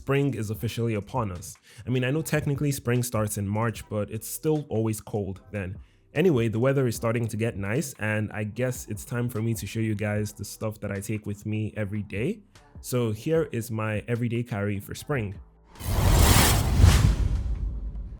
spring is officially upon us. I mean, I know technically spring starts in March, but it's still always cold then. Anyway, the weather is starting to get nice, and I guess it's time for me to show you guys the stuff that I take with me every day. So here is my everyday carry for spring.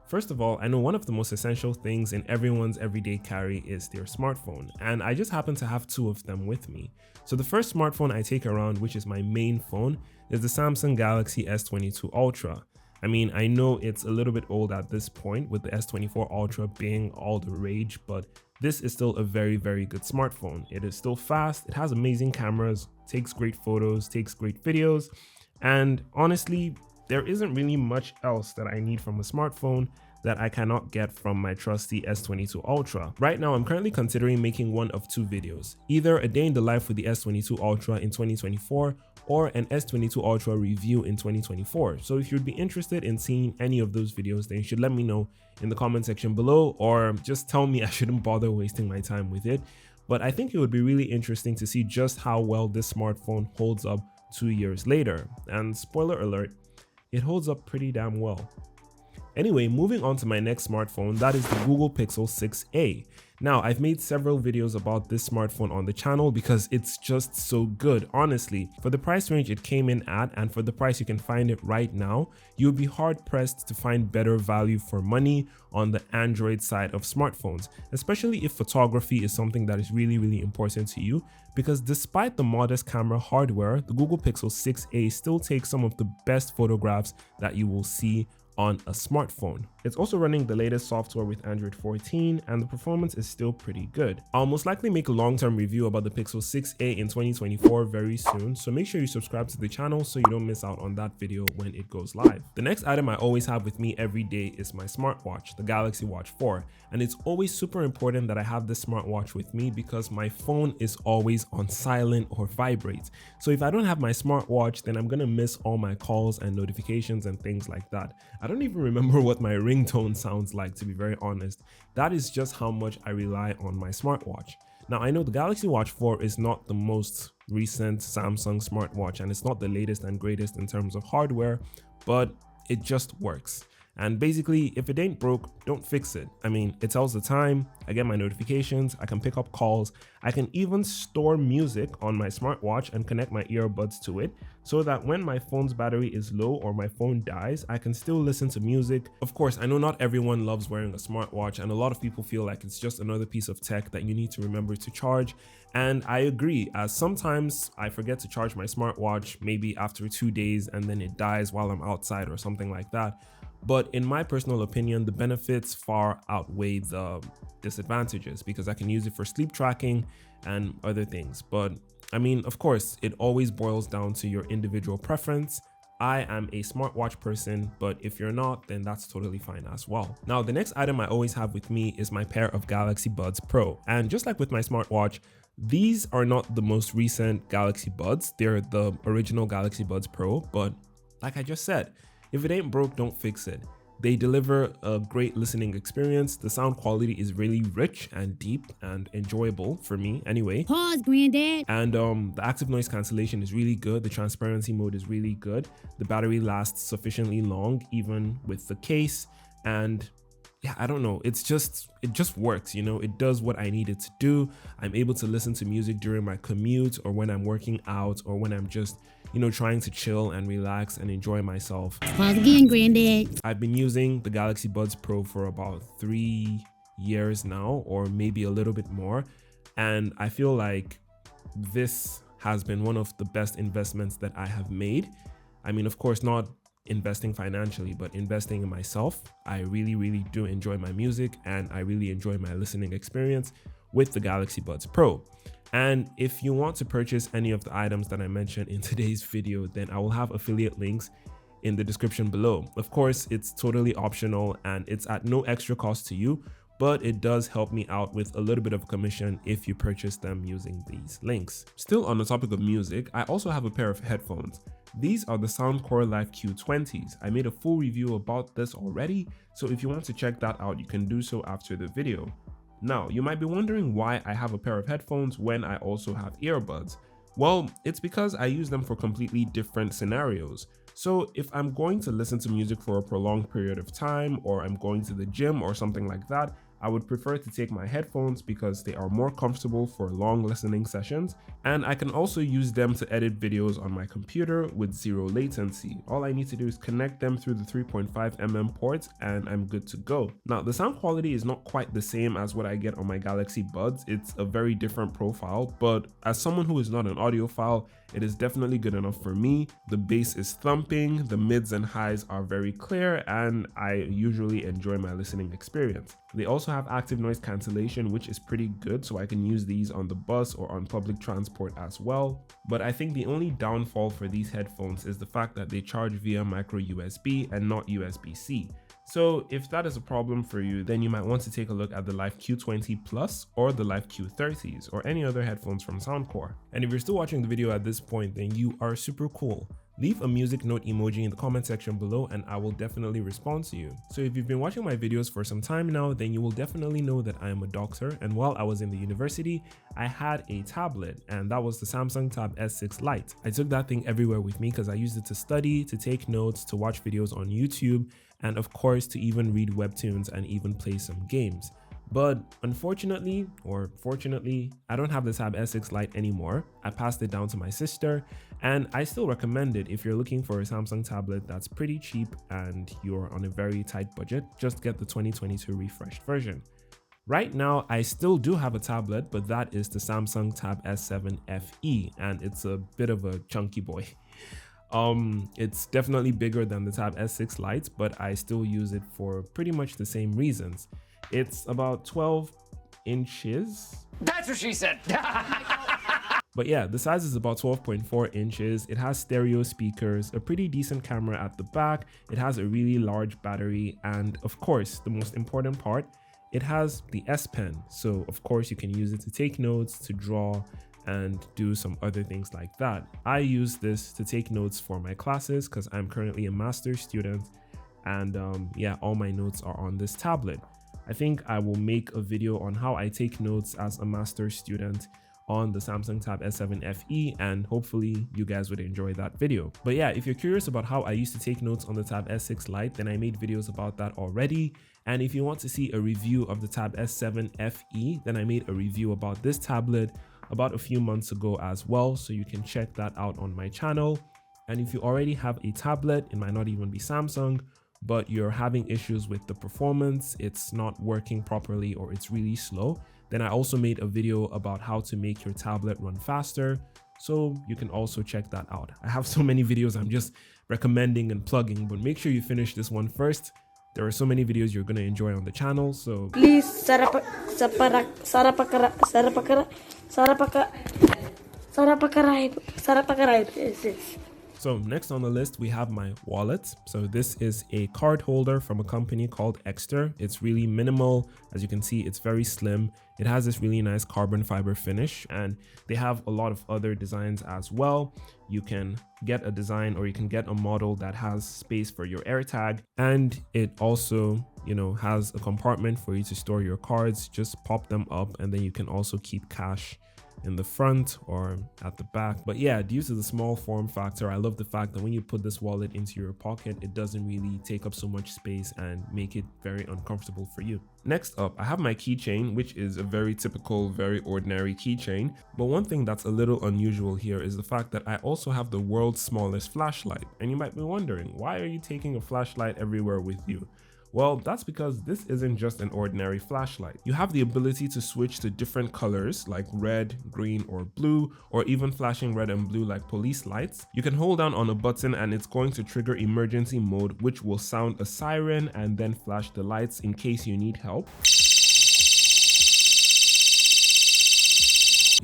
First of all, I know one of the most essential things in everyone's everyday carry is their smartphone, and I just happen to have two of them with me. So the first smartphone I take around, which is my main phone, is the Samsung Galaxy S22 Ultra. I mean, I know it's a little bit old at this point with the S24 Ultra being all the rage, but this is still a very, very good smartphone. It is still fast, it has amazing cameras, takes great photos, takes great videos, and honestly, there isn't really much else that I need from a smartphone that I cannot get from my trusty S22 Ultra. Right now, I'm currently considering making one of two videos, either a day in the life with the S22 Ultra in 2024 or an S22 Ultra review in 2024. So if you'd be interested in seeing any of those videos, then you should let me know in the comment section below, or just tell me I shouldn't bother wasting my time with it. But I think it would be really interesting to see just how well this smartphone holds up 2 years later. And spoiler alert, it holds up pretty damn well. Anyway, moving on to my next smartphone, that is the Google Pixel 6a. Now, I've made several videos about this smartphone on the channel because it's just so good, honestly. For the price range it came in at, and for the price you can find it right now, you would be hard pressed to find better value for money on the Android side of smartphones, especially if photography is something that is really, really important to you, because despite the modest camera hardware, the Google Pixel 6a still takes some of the best photographs that you will see on a smartphone. It's also running the latest software with Android 14, and the performance is still pretty good. I'll most likely make a long-term review about the Pixel 6a in 2024 very soon, so make sure you subscribe to the channel so you don't miss out on that video when it goes live. The next item I always have with me every day is my smartwatch, the Galaxy Watch 4, and it's always super important that I have this smartwatch with me because my phone is always on silent or vibrate. So if I don't have my smartwatch, then I'm gonna miss all my calls and notifications and things like that. I don't even remember what my ringtone sounds like, to be very honest. That is just how much I rely on my smartwatch. Now, I know the Galaxy Watch 4 is not the most recent Samsung smartwatch, and it's not the latest and greatest in terms of hardware, but it just works. And basically, if it ain't broke, don't fix it. I mean, it tells the time, I get my notifications, I can pick up calls, I can even store music on my smartwatch and connect my earbuds to it so that when my phone's battery is low or my phone dies, I can still listen to music. Of course, I know not everyone loves wearing a smartwatch, and a lot of people feel like it's just another piece of tech that you need to remember to charge. And I agree, as sometimes I forget to charge my smartwatch maybe after 2 days and then it dies while I'm outside or something like that. But in my personal opinion, the benefits far outweigh the disadvantages because I can use it for sleep tracking and other things. But I mean, of course, it always boils down to your individual preference. I am a smartwatch person, but if you're not, then that's totally fine as well. Now, the next item I always have with me is my pair of Galaxy Buds Pro. And just like with my smartwatch, these are not the most recent Galaxy Buds. They're the original Galaxy Buds Pro, but like I just said, if it ain't broke, don't fix it. They deliver a great listening experience. The sound quality is really rich and deep and enjoyable for me anyway. Pause, granddad. And the active noise cancellation is really good. The transparency mode is really good. The battery lasts sufficiently long, even with the case. And yeah, I don't know, it just works, you know, it does what I need it to do. I'm able to listen to music during my commute or when I'm working out or when I'm just, you know, trying to chill and relax and enjoy myself. Pause again, granddad. I've been using the Galaxy Buds Pro for about 3 years now, or maybe a little bit more. And I feel like this has been one of the best investments that I have made. I mean, of course, not investing financially, but investing in myself. I really, really do enjoy my music and I really enjoy my listening experience with the Galaxy Buds Pro. And if you want to purchase any of the items that I mentioned in today's video, then I will have affiliate links in the description below. Of course, it's totally optional and it's at no extra cost to you, but it does help me out with a little bit of commission if you purchase them using these links. Still on the topic of music, I also have a pair of headphones. These are the Soundcore Life Q20s. I made a full review about this already, so if you want to check that out, you can do so after the video. Now, you might be wondering why I have a pair of headphones when I also have earbuds. Well, it's because I use them for completely different scenarios. So if I'm going to listen to music for a prolonged period of time, or I'm going to the gym or something like that, I would prefer to take my headphones because they are more comfortable for long listening sessions, and I can also use them to edit videos on my computer with zero latency. All I need to do is connect them through the 3.5mm ports and I'm good to go. Now, the sound quality is not quite the same as what I get on my Galaxy Buds. It's a very different profile, but as someone who is not an audiophile, it is definitely good enough for me. The bass is thumping, the mids and highs are very clear, and I usually enjoy my listening experience. They also have active noise cancellation, which is pretty good, so I can use these on the bus or on public transport as well. But I think the only downfall for these headphones is the fact that they charge via micro USB and not USB-C. So if that is a problem for you, then you might want to take a look at the Life Q20 Plus or the Life Q30s or any other headphones from Soundcore. And if you're still watching the video at this point, then you are super cool. Leave a music note emoji in the comment section below and I will definitely respond to you. So if you've been watching my videos for some time now, then you will definitely know that I am a doctor, and while I was in the university, I had a tablet, and that was the Samsung Tab S6 Lite. I took that thing everywhere with me because I used it to study, to take notes, to watch videos on YouTube, and of course to even read webtoons and even play some games. But unfortunately, or fortunately, I don't have the Tab S6 Lite anymore. I passed it down to my sister, and I still recommend it if you're looking for a Samsung tablet that's pretty cheap and you're on a very tight budget. Just get the 2022 refreshed version. Right now, I still do have a tablet, but that is the Samsung Tab S7 FE, and it's a bit of a chunky boy. It's definitely bigger than the Tab S6 Lite, but I still use it for pretty much the same reasons. It's about 12 inches. That's what she said. But yeah, the size is about 12.4 inches. It has stereo speakers, a pretty decent camera at the back. It has a really large battery. And of course, the most important part, it has the S Pen. So of course you can use it to take notes, to draw, and do some other things like that. I use this to take notes for my classes because I'm currently a master's student. And yeah, all my notes are on this tablet. I think I will make a video on how I take notes as a master's student on the Samsung Tab S7 FE, and hopefully you guys would enjoy that video. But yeah, if you're curious about how I used to take notes on the Tab S6 Lite, then I made videos about that already. And if you want to see a review of the Tab S7 FE, then I made a review about this tablet about a few months ago as well, so you can check that out on my channel. And if you already have a tablet, it might not even be Samsung, but you're having issues with the performance, it's not working properly, or it's really slow, then I also made a video about how to make your tablet run faster, so you can also check that out. I have so many videos I'm just recommending and plugging, but make sure you finish this one first. There are so many videos you're gonna enjoy on the channel, so please So next on the list, we have my wallet. So this is a card holder from a company called Exter. It's really minimal. As you can see, it's very slim. It has this really nice carbon fiber finish, and they have a lot of other designs as well. You can get a design, or you can get a model that has space for your AirTag, and it also, you know, has a compartment for you to store your cards. Just pop them up, and then you can also keep cash in the front or at the back. But yeah, due to the small form factor, I love the fact that when you put this wallet into your pocket, it doesn't really take up so much space and make it very uncomfortable for you. Next up, I have my keychain, which is a very typical, very ordinary keychain. But one thing that's a little unusual here is the fact that I also have the world's smallest flashlight. And you might be wondering, why are you taking a flashlight everywhere with you? Well, that's because this isn't just an ordinary flashlight. You have the ability to switch to different colors like red, green, or blue, or even flashing red and blue like police lights. You can hold down on a button and it's going to trigger emergency mode, which will sound a siren and then flash the lights in case you need help.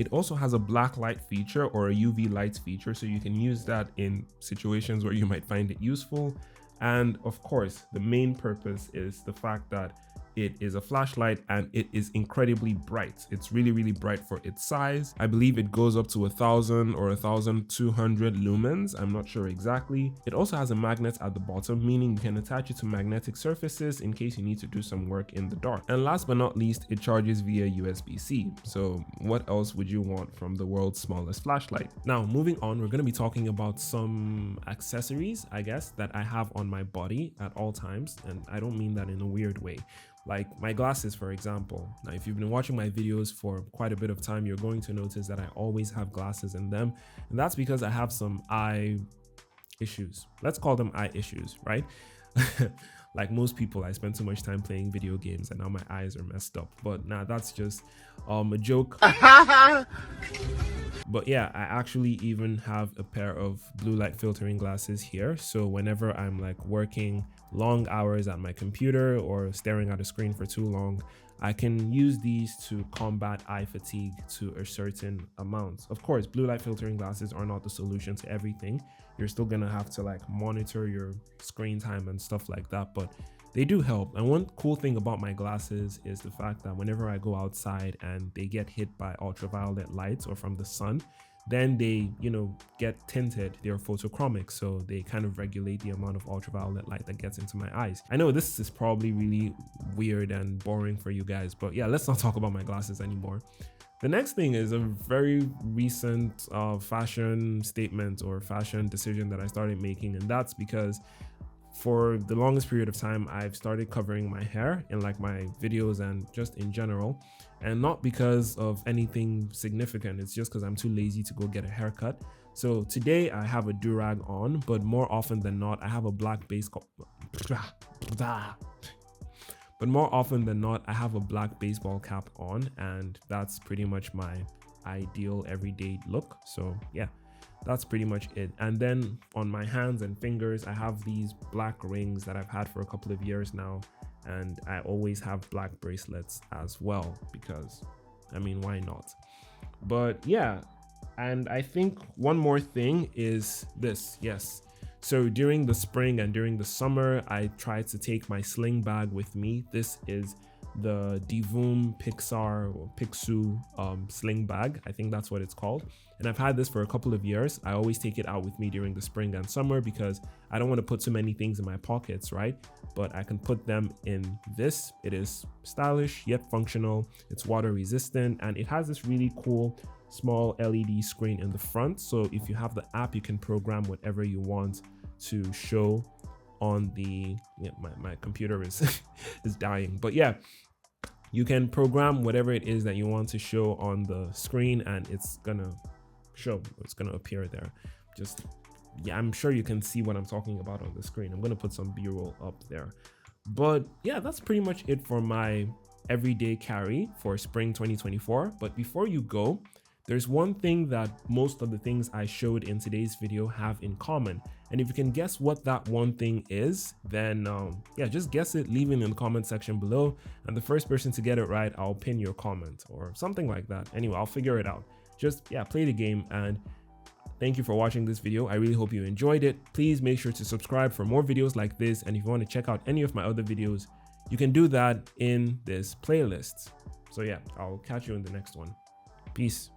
It also has a black light feature or a UV lights feature, so you can use that in situations where you might find it useful. And of course, the main purpose is the fact that it is a flashlight and it is incredibly bright. It's really, really bright for its size. I believe it goes up to 1000 or 1200 lumens. I'm not sure exactly. It also has a magnet at the bottom, meaning you can attach it to magnetic surfaces in case you need to do some work in the dark. And last but not least, it charges via USB-C. So what else would you want from the world's smallest flashlight? Now, moving on, we're going to be talking about some accessories, I guess, that I have on my body at all times. And I don't mean that in a weird way. Like my glasses, for example. Now, if you've been watching my videos for quite a bit of time, you're going to notice that I always have glasses in them. And that's because I have some eye issues. Let's call them eye issues, right? Like most people, I spend too much time playing video games and now my eyes are messed up. But nah, that's just a joke. But yeah, I actually even have a pair of blue light filtering glasses here. So whenever I'm like working long hours at my computer or staring at a screen for too long, I can use these to combat eye fatigue to a certain amount. Of course, blue light filtering glasses are not the solution to everything. You're still gonna have to like monitor your screen time and stuff like that, but they do help. And one cool thing about my glasses is the fact that whenever I go outside and they get hit by ultraviolet lights or from the sun, then they, get tinted. They're photochromic, so they kind of regulate the amount of ultraviolet light that gets into my eyes. I know this is probably really weird and boring for you guys, but yeah, let's not talk about my glasses anymore. The next thing is a very recent fashion statement or fashion decision that I started making, and that's because for the longest period of time, I've started covering my hair in like my videos and just in general, and not because of anything significant. It's just because I'm too lazy to go get a haircut. So today I have a do-rag on, but more often than not, I have a black baseball cap on, and that's pretty much my ideal everyday look. So yeah, that's pretty much it. And then on my hands and fingers, I have these black rings that I've had for a couple of years now, and I always have black bracelets as well because, I mean, why not? But yeah, and I think one more thing is this. Yes, so during the spring and during the summer, I tried to take my sling bag with me. This is the Divoom Pixar or Pixu sling bag. I think that's what it's called. And I've had this for a couple of years. I always take it out with me during the spring and summer because I don't want to put too many things in my pockets, right? But I can put them in this. It is stylish yet functional. It's water resistant, and it has this really cool small LED screen in the front. So if you have the app, you can program whatever you want to show on the, my computer is is dying, but yeah, you can program whatever it is that you want to show on the screen and it's gonna appear there. Just, yeah, I'm sure you can see what I'm talking about on the screen. I'm gonna put some B-roll up there. But yeah, that's pretty much it for my everyday carry for spring 2024. But before you go, there's one thing that most of the things I showed in today's video have in common. And if you can guess what that one thing is, then yeah, just guess it, leave it in the comment section below. And the first person to get it right, I'll pin your comment or something like that. Anyway, I'll figure it out. Just, yeah, play the game. And thank you for watching this video. I really hope you enjoyed it. Please make sure to subscribe for more videos like this. And if you want to check out any of my other videos, you can do that in this playlist. So yeah, I'll catch you in the next one. Peace.